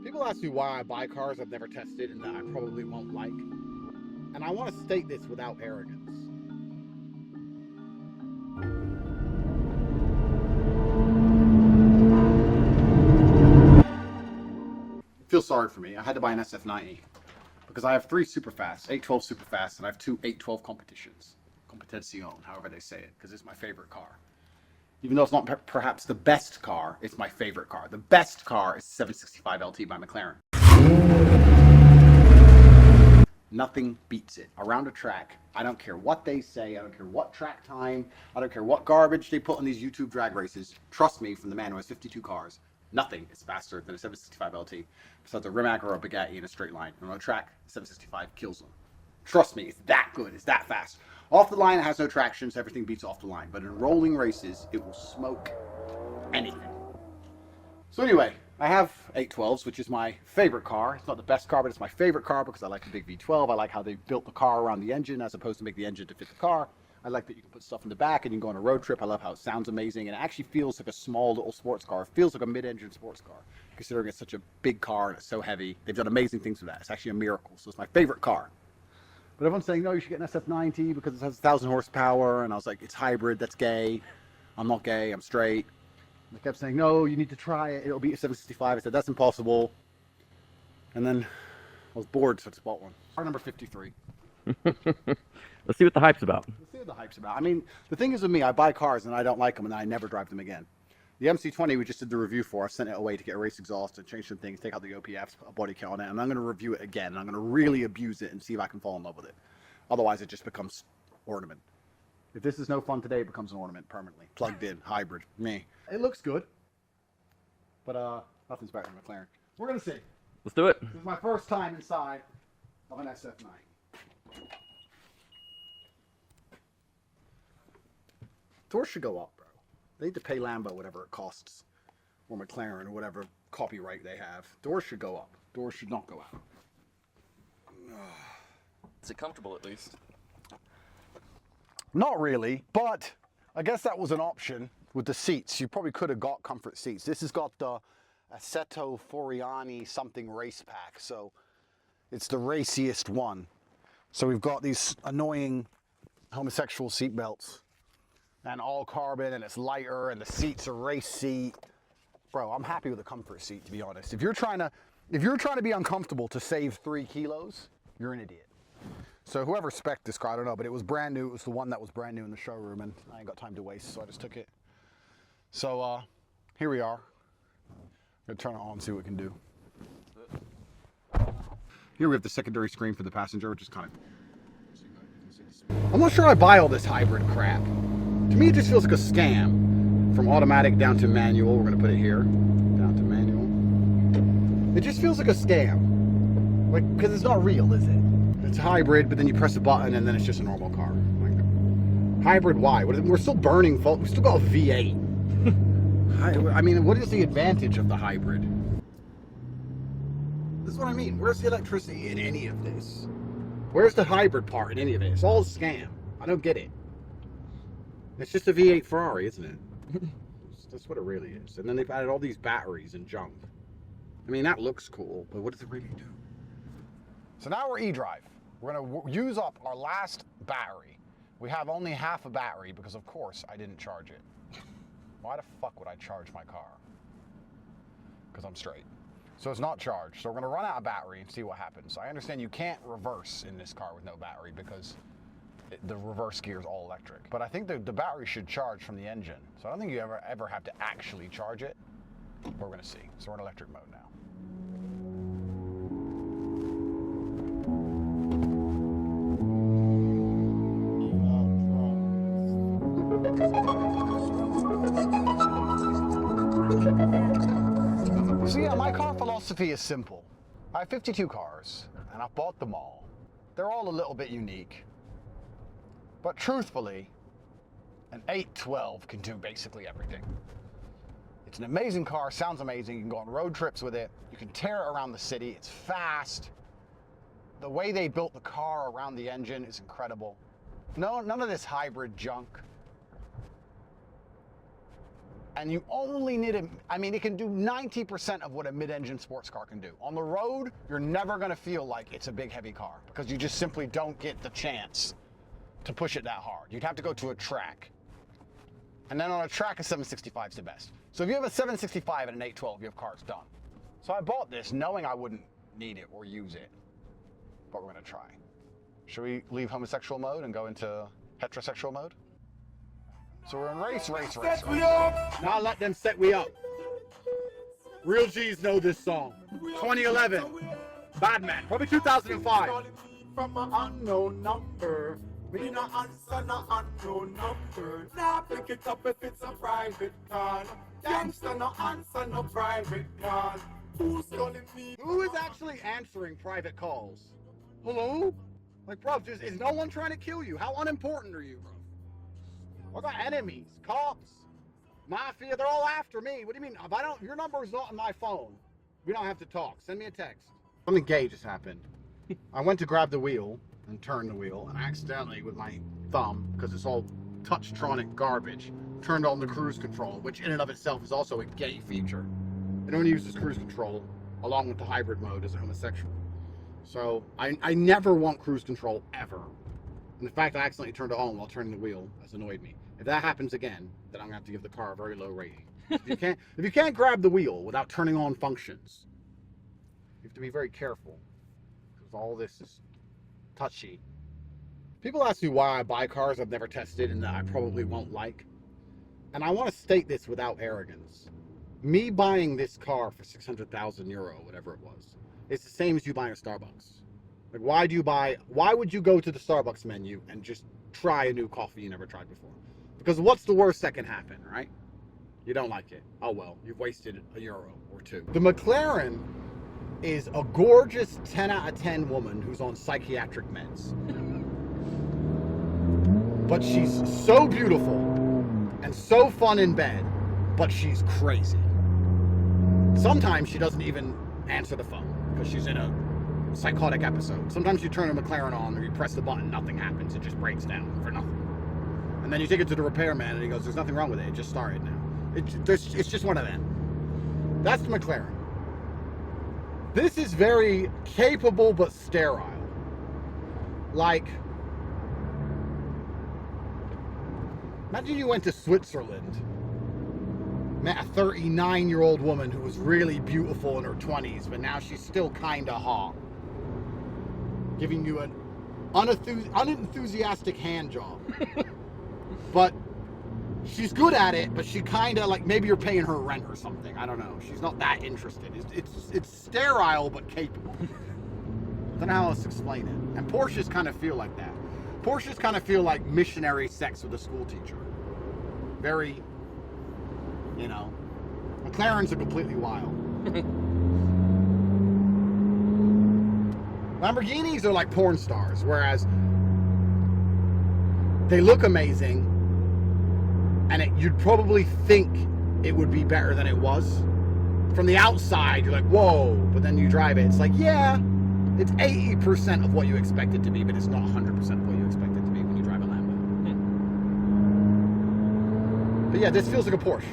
People ask me why I buy cars I've never tested and that I probably won't like. And I want to state this without arrogance. Feel sorry for me. I had to buy an SF90 because I have 3 Superfast, 812 Superfast, and I have 2 812 competitions. Competizione, however they say it, because it's my favorite car. Even though it's not perhaps the best car, it's my favorite car. The best car is 765 LT by McLaren. Nothing beats it. Around a track, I don't care what they say, I don't care what track time, I don't care what garbage they put on these YouTube drag races. Trust me, from the man who has 52 cars, nothing is faster than a 765 LT. Besides a Rimac or a Bugatti in a straight line. And on a track, 765 kills them. Trust me, it's that good, it's that fast. Off the line, it has no traction, so everything beats off the line. But in rolling races, it will smoke anything. So anyway, I have 812s, which is my favorite car. It's not the best car, but it's my favorite car because I like the big V12. I like how they built the car around the engine as opposed to make the engine to fit the car. I like that you can put stuff in the back and you can go on a road trip. I love how it sounds amazing, and it actually feels like a small little sports car. It feels like a mid-engine sports car, considering it's such a big car and it's so heavy. They've done amazing things with that. It's actually a miracle. So it's my favorite car. But everyone's saying, no, you should get an SF90 because it has 1,000 horsepower. And I was like, it's hybrid, that's gay. I'm not gay, I'm straight. And they kept saying, no, you need to try it. It'll beat a 765. I said, that's impossible. And then I was bored, so I just bought one. Car number 53. Let's see what the hype's about. Let's see what the hype's about. I mean, the thing is with me, I buy cars and I don't like them and I never drive them again. The MC20 we just did the review for. I sent it away to get a race exhaust and change some things, take out the OPFs, a body count on it, and I'm going to review it again. And I'm going to really abuse it and see if I can fall in love with it. Otherwise, it just becomes ornament. If this is no fun today, it becomes an ornament permanently. Plugged in, hybrid, me. It looks good, but nothing's better than McLaren. We're going to see. Let's do it. This is my first time inside of an SF9. Doors should go up, bro. They need to pay Lambo whatever it costs, or McLaren, or whatever copyright they have. Doors should go up. Doors should not go out. Is it comfortable at least? Not really, but I guess that was an option with the seats. You probably could have got comfort seats. This has got the Assetto Foriani something race pack, so it's the raciest one. So we've got these annoying homosexual seat belts. And all carbon, and it's lighter, and the seats are race seat. Bro, I'm happy with the comfort seat, to be honest. If you're trying to be uncomfortable to save 3 kilos, you're an idiot. So whoever spec'd this car, I don't know, but it was brand new. It was the one that was brand new in the showroom, and I ain't got time to waste, so I just took it. So here we are. I'm gonna turn it on and see what we can do. Here we have the secondary screen for the passenger, which is kind of... I'm not sure I buy all this hybrid crap. To me, it just feels like a scam. From automatic down to manual. We're going to put it here. Down to manual. It just feels like a scam. Like, because it's not real, is it? It's hybrid, but then you press a button and then it's just a normal car. Like, hybrid, why? We're still burning, we still got a V8. I mean, what is the advantage of the hybrid? This is what I mean. Where's the electricity in any of this? Where's the hybrid part in any of it? It's all a scam. I don't get it. It's just a V8 Ferrari, isn't it? That's what it really is. And then they've added all these batteries and junk. I mean, that looks cool, but what does it really do? So now we're e-drive. We're going to use up our last battery. We have only half a battery because, of course, I didn't charge it. Why the fuck would I charge my car? Because I'm straight. So it's not charged. So we're going to run out of battery and see what happens. I understand you can't reverse in this car with no battery because the reverse gear is all electric. But I think the battery should charge from the engine. So I don't think you ever have to actually charge it. But we're going to see. So we're in electric mode now. So yeah, my car philosophy is simple. I have 52 cars, and I've bought them all. They're all a little bit unique. But truthfully, an 812 can do basically everything. It's an amazing car, sounds amazing. You can go on road trips with it. You can tear it around the city. It's fast. The way they built the car around the engine is incredible. No, none of this hybrid junk. And you only need it can do 90% of what a mid-engine sports car can do. On the road, you're never gonna feel like it's a big, heavy car because you just simply don't get the chance to push it that hard. You'd have to go to a track. And then on a track, a 765 is the best. So if you have a 765 and an 812, your car's done. So I bought this knowing I wouldn't need it or use it, but we're gonna try. Should we leave homosexual mode and go into heterosexual mode? So we're in race. Now let them set we up. Real G's know this song. 2011. Bad Man. Probably 2005. From an unknown number. We did not answer no unknown number. Now pick it up if it's a private call. Gangster no answer no private call. Who's calling me? Who is actually answering private calls? Hello? Like, bro, is no one trying to kill you? How unimportant are you, bro? I got enemies, cops, mafia, they're all after me. What do you mean? If I don't, your number is not on my phone. We don't have to talk. Send me a text. Something gay just happened. I went to grab the wheel and turn the wheel, and accidentally, with my thumb, because it's all touchtronic garbage, turned on the cruise control, which in and of itself is also a gay feature. Anyone who uses cruise control, along with the hybrid mode, is a homosexual. So I never want cruise control, ever. And the fact I accidentally turned it on while turning the wheel has annoyed me. If that happens again, then I'm gonna have to give the car a very low rating. If you can't grab the wheel without turning on functions, you have to be very careful, because all this is touchy. People ask me why I buy cars I've never tested and that I probably won't like. And I want to state this without arrogance. Me buying this car for 600,000 euro, whatever it was, it's the same as you buying a Starbucks. Like, why would you go to the Starbucks menu and just try a new coffee you never tried before? Because what's the worst that can happen, right? You don't like it. Oh well, you've wasted €1 or €2. The McLaren is a gorgeous 10 out of 10 woman who's on psychiatric meds. But she's so beautiful and so fun in bed, but she's crazy. Sometimes she doesn't even answer the phone because she's in a psychotic episode. Sometimes you turn a McLaren on or you press the button, nothing happens. It just breaks down for nothing. And then you take it to the repairman and he goes, there's nothing wrong with it. It just started now. It's just one of them. That's the McLaren. This is very capable but sterile. Like, imagine you went to Switzerland, met a 39-year-old woman who was really beautiful in her 20s, but now she's still kind of hot, giving you an unenthusiastic hand job. But she's good at it, but she kind of, like, maybe you're paying her rent or something. I don't know. She's not that interested. It's sterile but capable. I don't know how else to explain it. And Porsches kind of feel like that. Porsches kind of feel like missionary sex with a school teacher. Very, you know. McLarens are completely wild. Lamborghinis are like porn stars, whereas they look amazing, and you'd probably think it would be better than it was. From the outside, you're like, whoa, but then you drive it, it's like, yeah, it's 80% of what you expect it to be, but it's not 100% of what you expect it to be when you drive a Lambo. But yeah, this feels like a Porsche.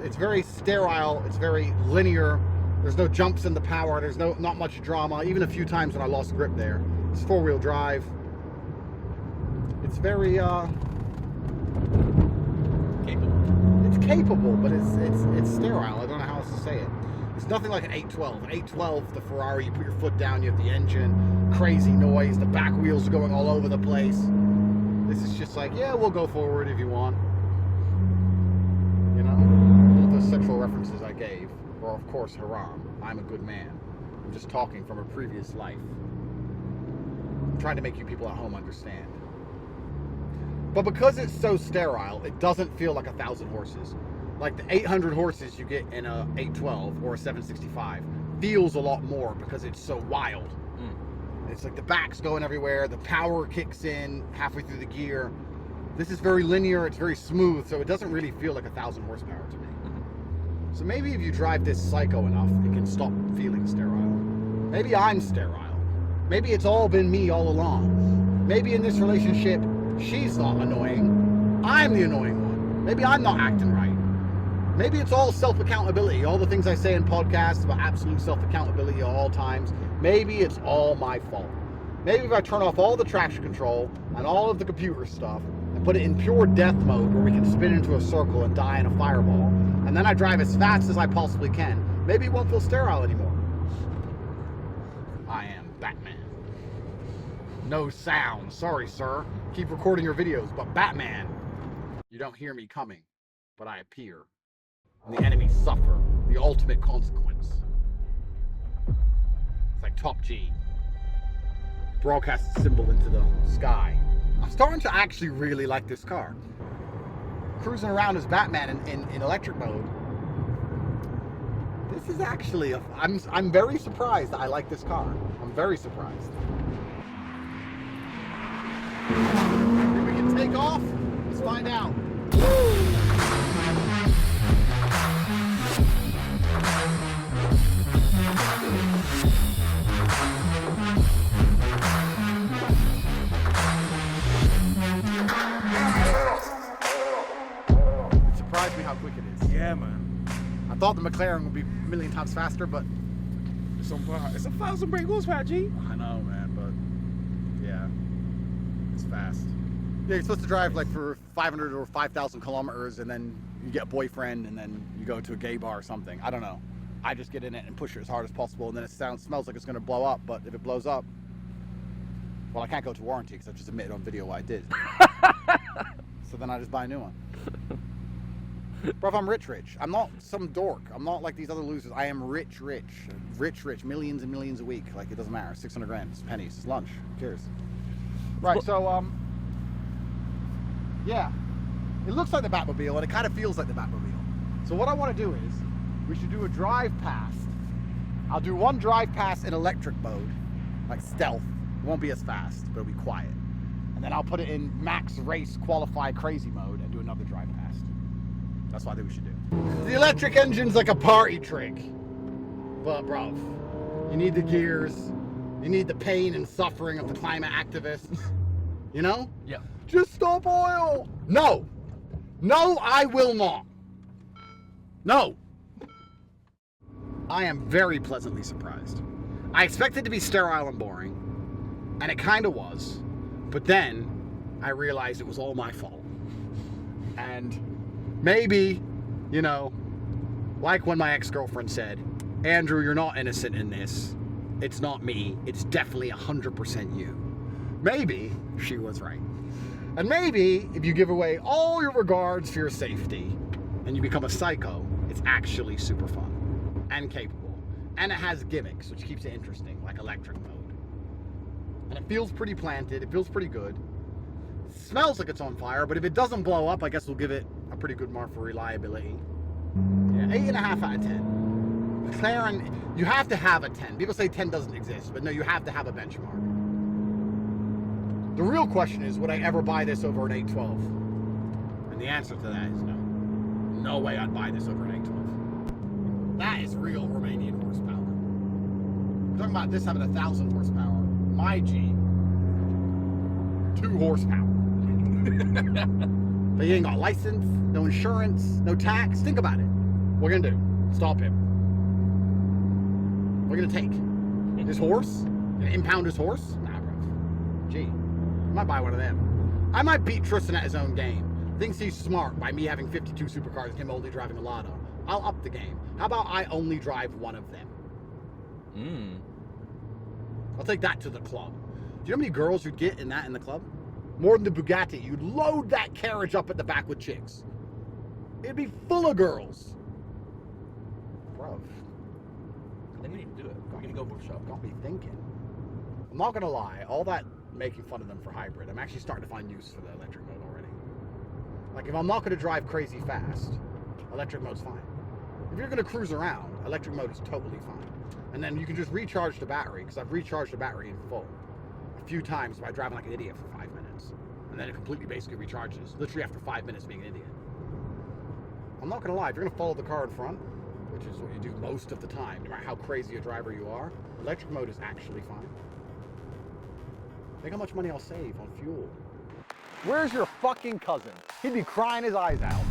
It's very sterile, it's very linear. There's no jumps in the power, there's not much drama, even a few times when I lost grip there. It's four-wheel drive. It's very, capable. It's capable, but it's sterile. I don't know how else to say it. It's nothing like an 812. An 812, the Ferrari, you put your foot down, you have the engine, crazy noise, the back wheels are going all over the place. This is just like, yeah, we'll go forward if you want. You know? All those sexual references I gave were, of course, haram. I'm a good man. I'm just talking from a previous life. I'm trying to make you people at home understand. But because it's so sterile, it doesn't feel like 1,000 horses. Like the 800 horses you get in a 812 or a 765 feels a lot more because it's so wild. It's like the back's going everywhere, the power kicks in halfway through the gear. This is very linear, it's very smooth, so it doesn't really feel like 1,000 horsepower to me. So maybe if you drive this psycho enough, it can stop feeling sterile. Maybe I'm sterile. Maybe it's all been me all along. Maybe in this relationship, she's not annoying. I'm the annoying one. Maybe I'm not acting right. Maybe it's all self-accountability, all the things I say in podcasts about absolute self-accountability at all times. Maybe it's all my fault. Maybe if I turn off all the traction control and all of the computer stuff and put it in pure death mode where we can spin into a circle and die in a fireball, and then I drive as fast as I possibly can, maybe it won't feel sterile anymore. I am Batman. No sound. Sorry, sir. Keep recording your videos, but Batman. You don't hear me coming, but I appear. And the enemies suffer the ultimate consequence. It's like Top G. Broadcast a symbol into the sky. I'm starting to actually really like this car. Cruising around as Batman in electric mode. This is actually I'm very surprised that I like this car. I'm very surprised. Think we can take off? Let's find out. It surprised me how quick it is. Yeah, man. I thought the McLaren would be a million times faster, but It's on fire. It's 1,000 brake horsepower, G. I know, man, but yeah, it's fast. Yeah, you're supposed to drive like for 500 or 5,000 kilometers, and then you get a boyfriend, and then you go to a gay bar or something. I don't know. I just get in it and push it as hard as possible, and then it smells like it's going to blow up. But if it blows up, well, I can't go to warranty because I just admitted on video what I did. So then I just buy a new one. Bro, I'm rich. I'm not some dork. I'm not like these other losers. I am rich. Millions and millions a week. Like, it doesn't matter. 600 grand. It's pennies. It's lunch. Cheers. Right, so, yeah. It looks like the Batmobile, and it kind of feels like the Batmobile. So what I want to do is, we should do a drive past. I'll do one drive past in electric mode, like stealth. It won't be as fast, but it'll be quiet. And then I'll put it in max race qualify crazy mode and do another drive past. That's what I think we should do. The electric engine's like a party trick. But, bro, you need the gears. You need the pain and suffering of the climate activists. You know? Yeah. Just stop oil. No. No, I will not. No. I am very pleasantly surprised. I expected it to be sterile and boring, and it kind of was. But then I realized it was all my fault. And maybe, you know, like when my ex-girlfriend said, Andrew, you're not innocent in this. It's not me. It's definitely 100% you. Maybe she was right. And maybe if you give away all your regards for your safety and you become a psycho, it's actually super fun and capable. And it has gimmicks, which keeps it interesting, like electric mode. And it feels pretty planted. It feels pretty good. It smells like it's on fire, but if it doesn't blow up, I guess we'll give it a pretty good mark for reliability. Yeah, 8.5 out of 10. McLaren, you have to have a 10. People say 10 doesn't exist, but no, you have to have a benchmark. The real question is, would I ever buy this over an 812? And the answer to that is no. No way I'd buy this over an 812. That is real Romanian horsepower. We're talking about this having 1,000 horsepower. My G, 2 horsepower. But you ain't got a license, no insurance, no tax. Think about it. What are we gonna do? Stop him. We're gonna take his horse and impound his horse? Nah, bro. Gee, I might buy one of them. I might beat Tristan at his own game. Thinks he's smart by me having 52 supercars and him only driving a Lotto. I'll up the game. How about I only drive one of them? I'll take that to the club. Do you know how many girls you'd get in the club? More than the Bugatti. You'd load that carriage up at the back with chicks. It'd be full of girls. Bro. I think we need to do it. We're gonna go workshop. Got me thinking. I'm not gonna lie, all that making fun of them for hybrid, I'm actually starting to find use for the electric mode already. Like, if I'm not gonna drive crazy fast, electric mode's fine. If you're gonna cruise around, electric mode is totally fine. And then you can just recharge the battery, because I've recharged the battery in full a few times by driving like an idiot for 5 minutes. And then it completely basically recharges, literally after 5 minutes being an idiot. I'm not gonna lie, if you're gonna follow the car in front, which is what you do most of the time, no matter how crazy a driver you are, electric mode is actually fine. Think how much money I'll save on fuel. Where's your fucking cousin? He'd be crying his eyes out.